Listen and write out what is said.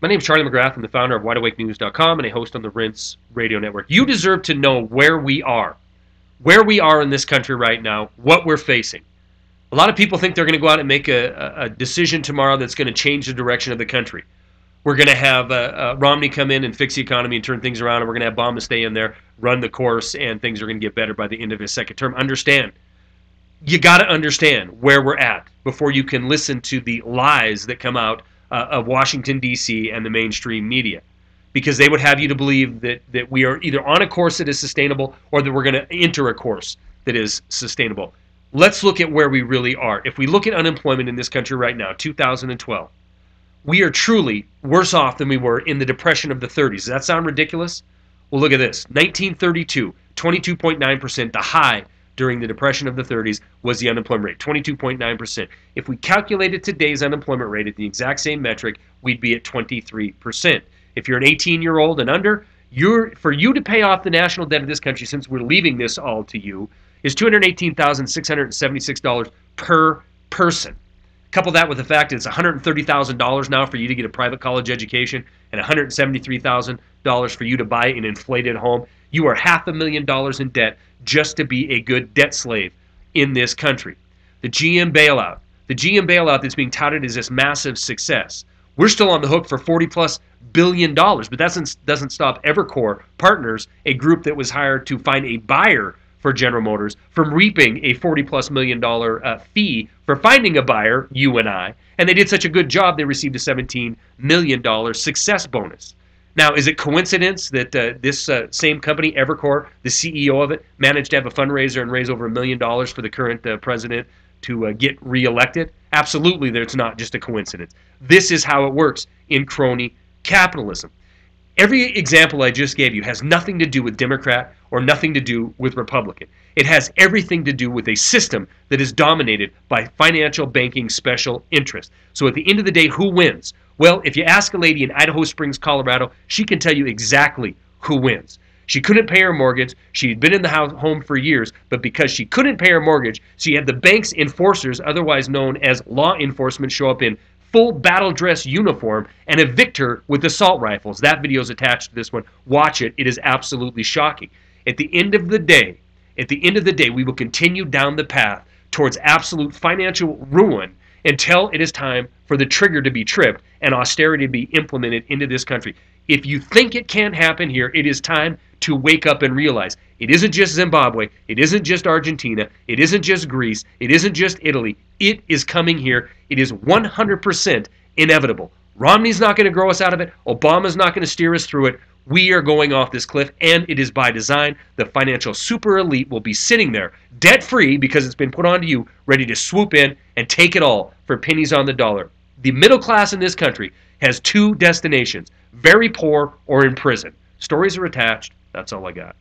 My name is Charlie McGrath. I'm the founder of WideAwakeNews.com and a host on the Rinse Radio Network. You deserve to know where we are in this country right now, what we're facing. A lot of people think they're going to go out and make a decision tomorrow that's going to change the direction of the country. We're going to have Romney come in and fix the economy and turn things around, and we're going to have Obama stay in there, run the course, and things are going to get better by the end of his second term. Understand. You got to understand where we're at before you can listen to the lies that come out of Washington, D.C. and the mainstream media, because they would have you to believe that we are either on a course that is sustainable or that we're going to enter a course that is sustainable. Let's look at where we really are. If we look at unemployment in this country right now, 2012, we are truly worse off than we were in the Depression of the 30s. Does that sound ridiculous? Well, look at this. 1932, 22.9%, the high during the Depression of the 30s was the unemployment rate, 22.9%. If we calculated today's unemployment rate at the exact same metric, we'd be at 23%. If you're an 18-year-old and under, for you to pay off the national debt of this country, since we're leaving this all to you, is $218,676 per person. Couple that with the fact that it's $130,000 now for you to get a private college education and $173,000 for you to buy an inflated home. You are $500,000 in debt just to be a good debt slave in this country. The GM bailout that's being touted as this massive success. We're still on the hook for $40+ billion, but that doesn't stop Evercore Partners, a group that was hired to find a buyer for General Motors, from reaping a $40+ million fee for finding a buyer, you and I. And they did such a good job, they received a $17 million success bonus. Now, is it coincidence that this same company, Evercore, the CEO of it, managed to have a fundraiser and raise over $1 million for the current president to get reelected? Absolutely, it's not just a coincidence. This is how it works in crony capitalism. Every example I just gave you has nothing to do with Democrat or nothing to do with Republican. It has everything to do with a system that is dominated by financial banking special interests. So at the end of the day, who wins? Well, if you ask a lady in Idaho Springs, Colorado, she can tell you exactly who wins. She couldn't pay her mortgage. She had been in the home for years, but because she couldn't pay her mortgage, she had the bank's enforcers, otherwise known as law enforcement, show up in full battle dress uniform and evict her with assault rifles. That video is attached to this one. Watch it. It is absolutely shocking. At the end of the day, we will continue down the path towards absolute financial ruin until it is time for the trigger to be tripped and austerity to be implemented into this country. If you think it can't happen here, it is time to wake up and realize it isn't just Zimbabwe, it isn't just Argentina, it isn't just Greece, it isn't just Italy. It is coming here. It is 100% inevitable. Romney's not going to grow us out of it. Obama's not going to steer us through it. We are going off this cliff, and it is by design. The financial super elite will be sitting there debt-free because it's been put onto you, ready to swoop in and take it all for pennies on the dollar. The middle class in this country has two destinations, very poor or in prison. Stories are attached. That's all I got.